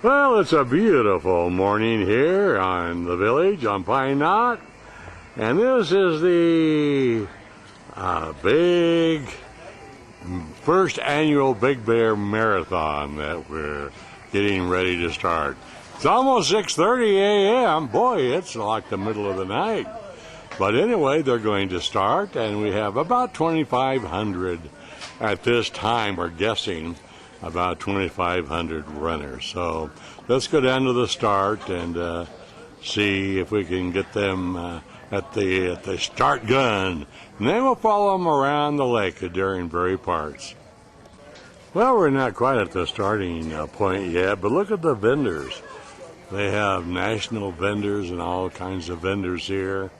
Well, it's a beautiful morning here on the village on Pine Knot, and this is the big first annual Big Bear Marathon that we're getting ready to start. It's almost 6:30 a.m. Boy, it's like the middle of the night. But anyway, they're going to start, and we have about 2,500 at this time. We're guessing about 2,500 runners. So let's go down to the start and see if we can get them at the start gun. And then we'll follow them around the lake during various parts. Well, we're not quite at the starting point yet, but look at the vendors. They have national vendors and all kinds of vendors here.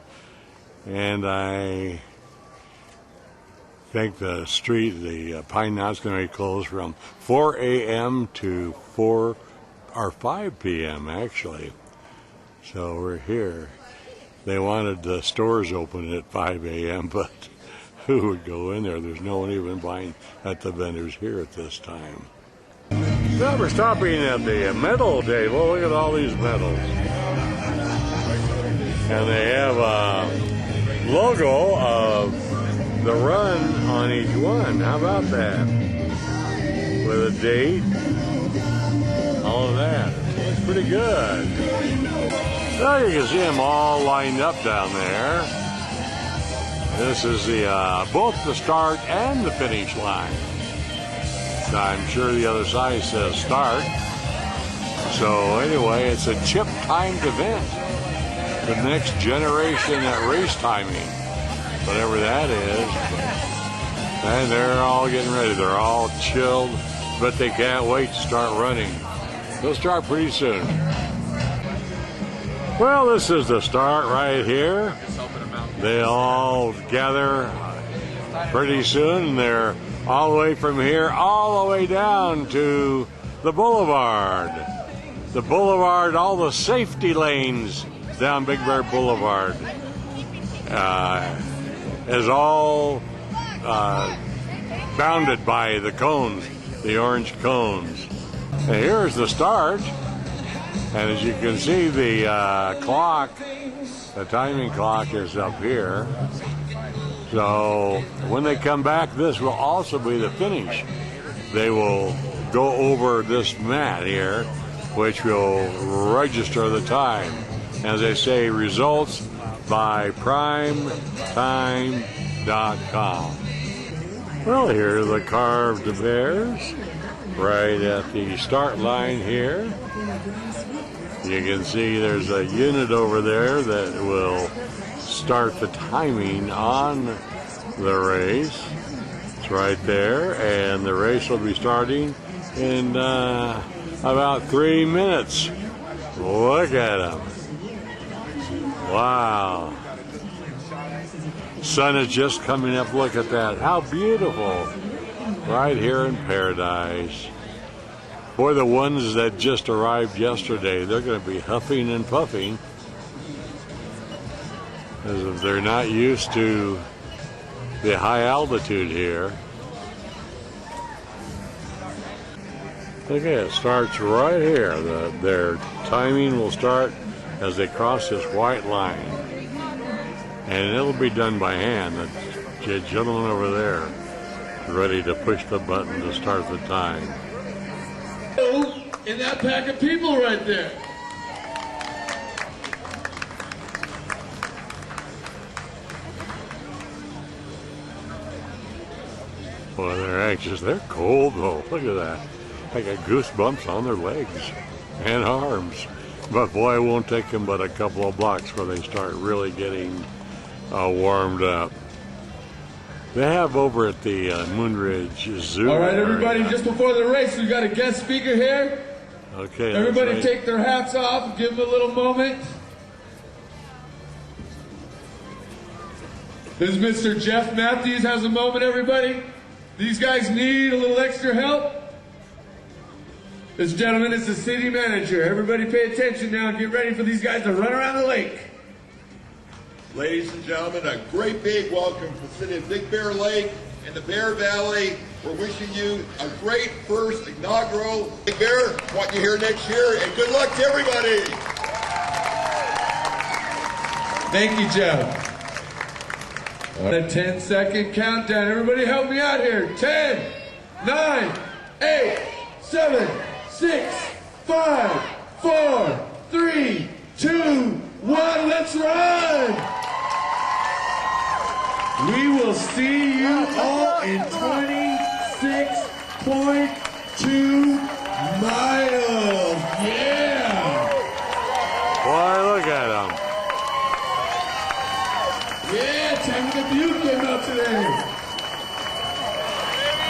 And I think the Pine Knot's going to be closed from 4 a.m. to 5 p.m. actually. So we're here. They wanted the stores open at 5 a.m., but who would go in there? There's no one even buying at the vendors here at this time. Well, we're stopping at the medal table. Look at all these medals. And they have a logo of the run on each one. How about that? With a date, all of that. It's pretty good. So you can see them all lined up down there. This is both the start and the finish line. I'm sure the other side says start. So anyway, it's a chip timed event. The next generation at race timing, whatever that is. And they're all getting ready. They're all chilled, but they can't wait to start running. They'll start pretty soon. Well, this is the start right here. They all gather pretty soon, and they're all the way from here all the way down to the boulevard. The boulevard, all the safety lanes down Big Bear Boulevard is all bounded by the cones, the orange cones. And here's the start. And as you can see, the clock, the timing clock is up here. So when they come back, this will also be the finish. They will go over this mat here, which will register the time. As they say, results by primetime.com. Well, here are the carved bears right at the start line here. You can see there's a unit over there that will start the timing on the race. It's right there, and the race will be starting in about 3 minutes. Look at them. Wow. Sun is just coming up. Look at that. How beautiful. Right here in paradise. Boy, the ones that just arrived yesterday, they're going to be huffing and puffing, as if they're not used to the high altitude here. Look at it. It starts right here. Their timing will start as they cross this white line. And it'll be done by hand. The gentleman over there is ready to push the button to start the time. In that pack of people right there. Boy, they're anxious. They're cold, though. Look at that. I got goosebumps on their legs and arms. But boy, it won't take them but a couple of blocks where they start really getting warmed up. They have over at the Moonridge Zoo. All right, everybody, just before the race, we've got a guest speaker here. Okay. Everybody take their hats off, give them a little moment. This is Mr. Jeff Matthews has a moment, everybody. These guys need a little extra help. This gentleman is the city manager. Everybody pay attention now and get ready for these guys to run around the lake. Ladies and gentlemen, a great big welcome from the city of Big Bear Lake and the Bear Valley we're wishing you a great first inaugural Big Bear. Want you here next year, and good luck to everybody. Thank you, Joe. A 10-second countdown. Everybody help me out here. 10, 9, 8, 7, 6, 5, 4, 3, 2, 1. Let's run! We will see you all in 26.2 miles. Yeah! Boy, look at them. Yeah, Tammy Butte came out today.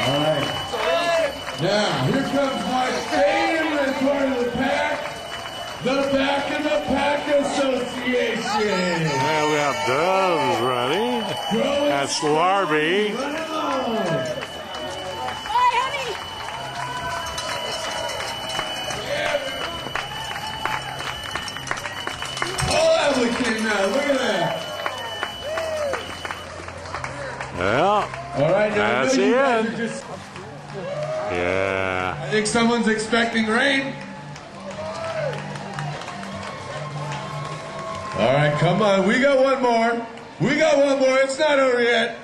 All right. Now, here comes my favorite part of the pack, the Back in the Pack Association. Now we have Doves running. That's Larby. Oh, Emily came out. Look at that. Well, All right, now that's I know you the guys end. are just- Yeah. I think someone's expecting rain. All right, come on. We got one more. We got one more. It's not over yet.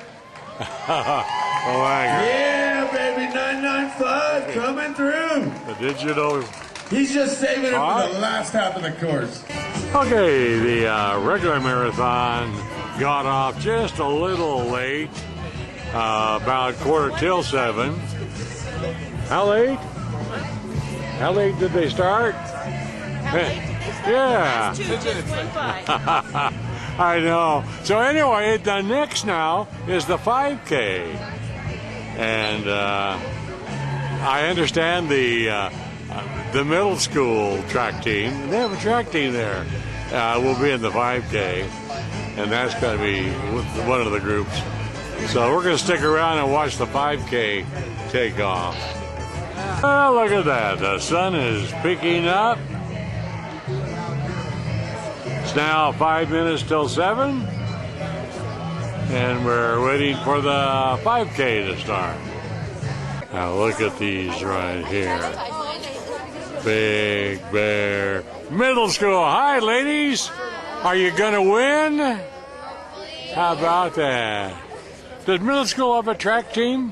Yeah, baby. 995 coming through. The digital. He's just saving it for All the last half of the course. Okay, the regular marathon got off just a little late, about 7:15. How late? How late did they start? Yeah. 2:25. I know. So anyway, the next now is the 5K. And I understand the middle school track team, they have a track team there, will be in the 5K. And that's going to be one of the groups. So we're going to stick around and watch the 5K take off. Oh, look at that. The sun is picking up. It's now 5 minutes till 7. And we're waiting for the 5K to start. Now look at these right here. Big Bear Middle School. Hi, ladies. Are you going to win? How about that? Does middle school have a track team?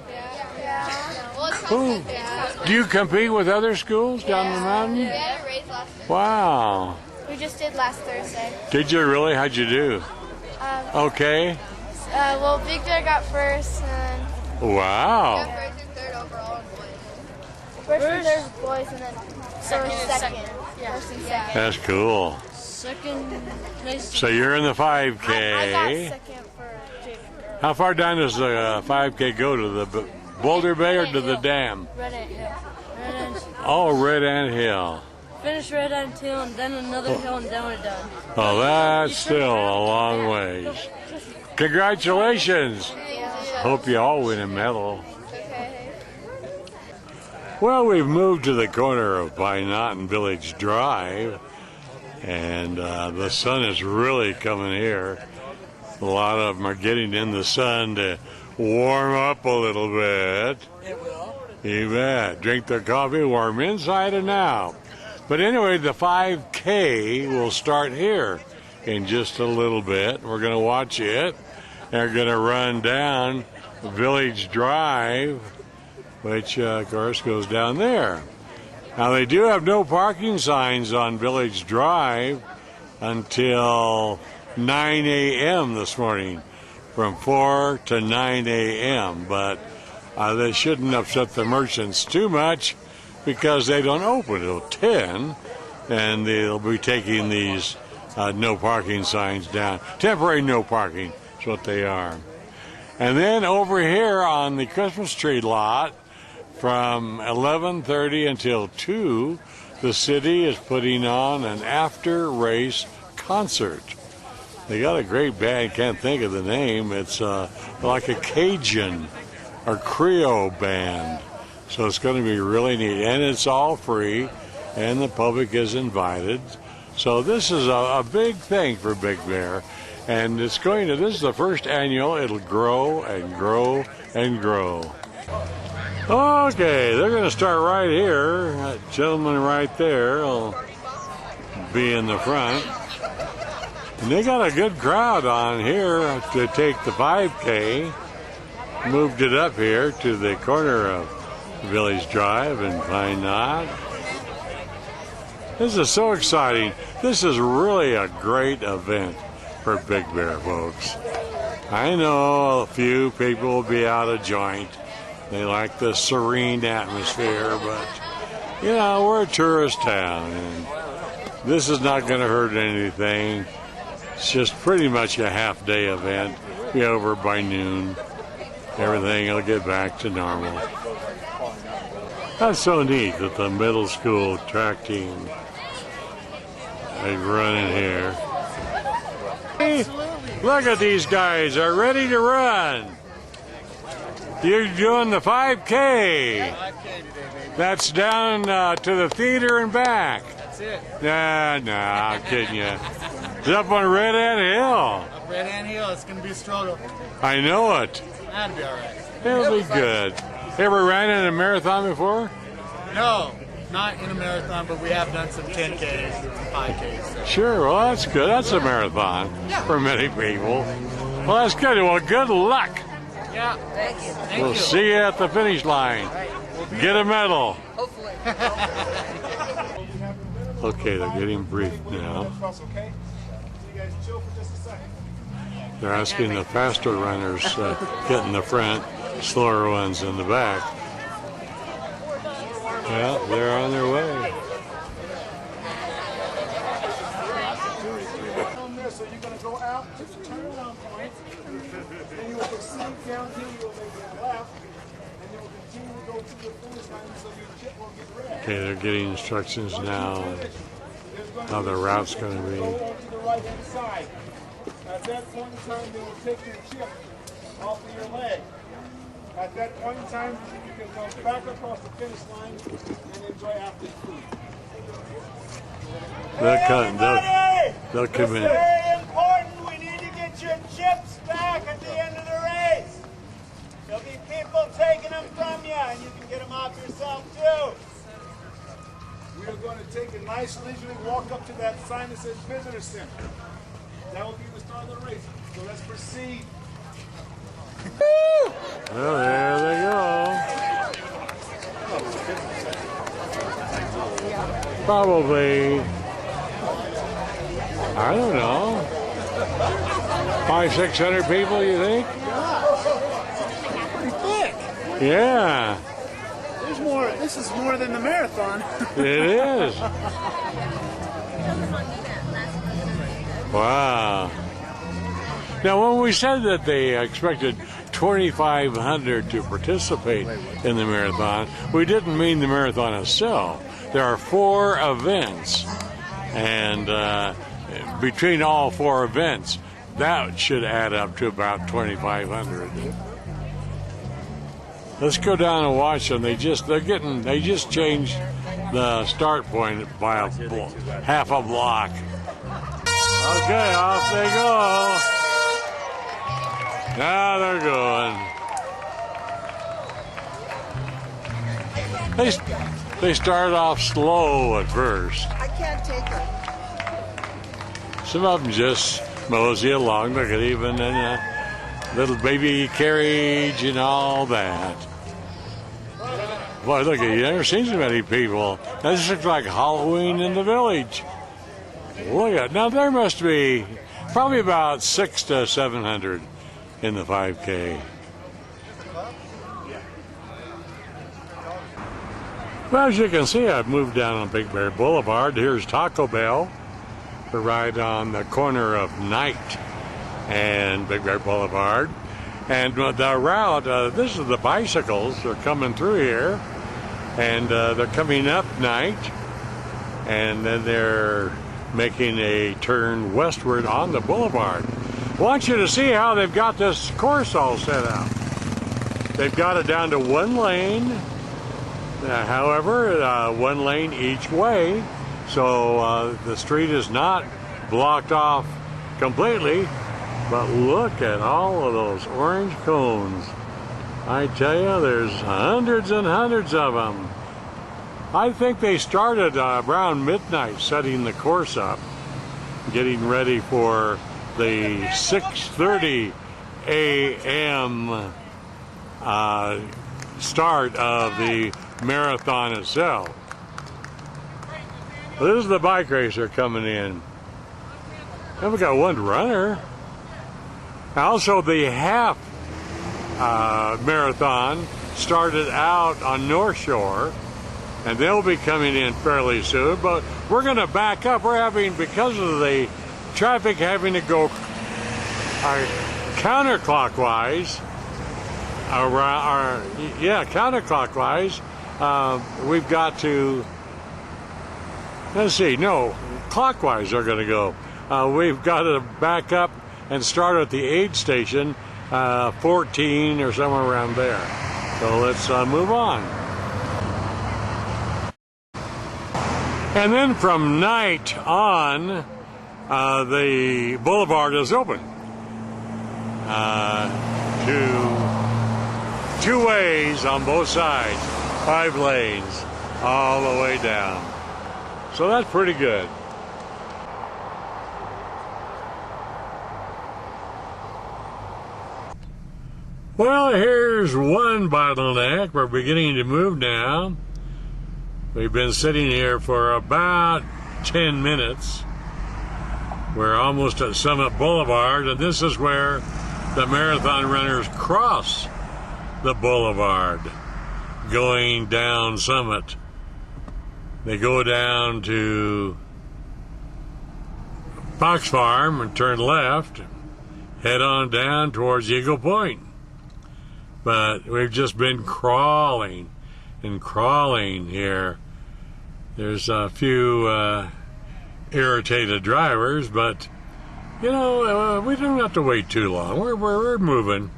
Cool. Do you compete with other schools down the mountain? Yeah, race last year. Wow. We just did last Thursday. Did you really? How'd you do? Okay. Well, Big Bear got first, and Wow. first and third overall in boys. First and third boys, and then second. Yeah. First and second. That's cool. Second place. So you're in the I got 5K. second for JV. How far down does the 5K go? To the Boulder Bay or to the dam? Red Ant Hill. Red Ant. Oh, Red Ant Hill. Finish Red Ant Hill and then another hill and then we're done. Oh, that's still a long ways. Congratulations. Hope you all win a medal. Okay. Well, we've moved to the corner of Pine Knot Village Drive, and the sun is really coming here. A lot of them are getting in the sun to warm up a little bit. It will. You bet. Drink their coffee, warm inside and out. But anyway, the 5K will start here in just a little bit. We're going to watch it. They're going to run down Village Drive, which, of course, goes down there. Now, they do have no parking signs on Village Drive until 9 a.m. this morning, from 4 to 9 a.m. But they shouldn't upset the merchants too much because they don't open until 10, and they'll be taking these no parking signs down. Temporary no parking is what they are. And then over here on the Christmas tree lot, from 11:30 until 2, the city is putting on an after-race concert. They got a great band, can't think of the name. It's like a Cajun or Creole band. So it's going to be really neat. And it's all free, and the public is invited. So this is a big thing for Big Bear. And this is the first annual. It'll grow and grow and grow. Okay, they're going to start right here. That gentleman right there will be in the front. And they got a good crowd on here to take the 5K. Moved it up here to the corner of Village Drive and Pine Knot. This is so exciting. This is really a great event for Big Bear, folks. I know a few people will be out of joint. They like the serene atmosphere, but, you know, we're a tourist town, and this is not going to hurt anything. It's just pretty much a half-day event. Be over by noon. Everything will get back to normal. That's so neat that the middle school track team is running here. Hey, look at these guys. They're ready to run. You're doing the 5K. That's down to the theater and back. That's it. Nah, I'm kidding you. It's up on Red Ant Hill. Up Red Ant Hill. It's going to be a struggle. I know it. That'll be all right. It'll be good. Ever ran in a marathon before? No, not in a marathon, but we have done some 10Ks and some 5Ks. So. Sure, well, that's good. That's a marathon for many people. Well, that's good. Well, good luck. Yeah, thank you. Thank We'll you. see you at the finish line. Get a medal. Hopefully. Okay, they're getting briefed now. They're asking the faster runners get in the front, slower ones in the back. Well, they're on their way. So you're going to go out to the turnaround point, then you will proceed down here, you will make a left, and you will continue to go to the finish line so your chip won't get red. Okay, they're getting instructions now on how the route's going to be. Go on to the right-hand side. At that point in time, they will take your chip off of your leg. At that point in time, you can come back across the finish line and enjoy after food. They'll come in. It's very important. We need to get your chips back at the end of the race. There'll be people taking them from you, and you can get them off yourself too. We are going to take a nice leisurely walk up to that sign that says Visitor Center. That will be the start of the race. So let's proceed. Well, there they go. Probably, I don't know, 500-600 people, you think? Pretty thick. Yeah, There's more. This is more than the marathon. it is. Wow. Now, when we said that they expected 2,500 to participate in the marathon, we didn't mean the marathon itself. There are 4 events, and between all 4 events, that should add up to about 2,500. Let's go down and watch them. They just changed the start point by half a block. Okay, off they go. Now they're going. They start off slow at first. I can't take it. Some of them just mosey along. Look at even in a little baby carriage and all that. Boy, look, you never seen so many people. That just looks like Halloween in the village. Look at, now there must be probably about 600 to 700 in the 5K. Well, as you can see, I've moved down on Big Bear Boulevard. Here's Taco Bell, right on the corner of Knight and Big Bear Boulevard. And the route, this is the bicycles. They're coming through here, and they're coming up Knight, and then they're making a turn westward on the boulevard. I want you to see how they've got this course all set out. They've got it down to 1 lane. However, 1 lane each way, so the street is not blocked off completely. But look at all of those orange cones I tell you, there's hundreds and hundreds of them. I think they started around midnight setting the course up, getting ready for the 6:30 a.m. Start of the marathon itself. This is the bike racer coming in. And we got one runner. Also, the half marathon started out on North Shore, and they'll be coming in fairly soon. But we're going to back up. We're having, because of the traffic having to go counterclockwise, counterclockwise, we've got to, let's see, no, clockwise they're going to go. We've got to back up and start at the aid station, 14 or somewhere around there. So let's move on. And then from night on, the boulevard is open. Two ways on both sides, 5 lanes all the way down. So that's pretty good. Well, here's one bottleneck. We're beginning to move now. We've been sitting here for about 10 minutes. We're almost at Summit Boulevard, and this is where the marathon runners cross the boulevard going down Summit. They go down to Fox Farm and turn left, head on down towards Eagle Point. But we've just been crawling and crawling here. There's a few irritated drivers, but you know, we don't have to wait too long. We're moving.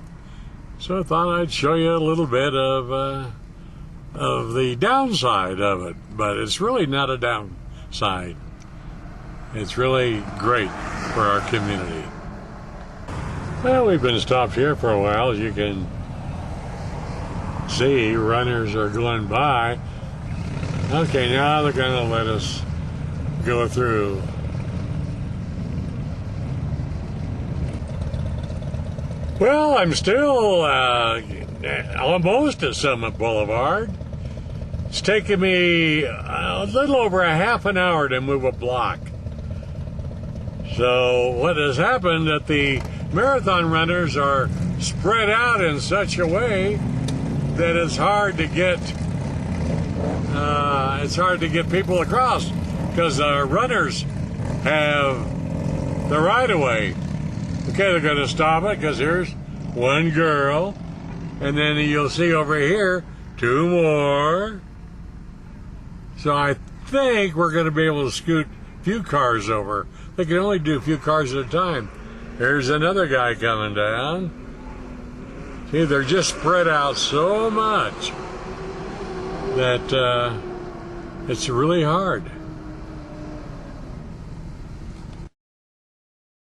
So I thought I'd show you a little bit of the downside of it, but it's really not a downside. It's really great for our community. Well, we've been stopped here for a while, as you can see. Runners are going by. Okay, now they're going to let us go through. Well, I'm still almost at Summit Boulevard. It's taken me a little over a half an hour to move a block. So what has happened that the marathon runners are spread out in such a way that it's hard to get people across, because the runners have the right of way. Okay, they're going to stop it because here's one girl, and then you'll see over here 2 more. So I think we're going to be able to scoot a few cars over. They can only do a few cars at a time. Here's another guy coming down. See, they're just spread out so much that it's really hard.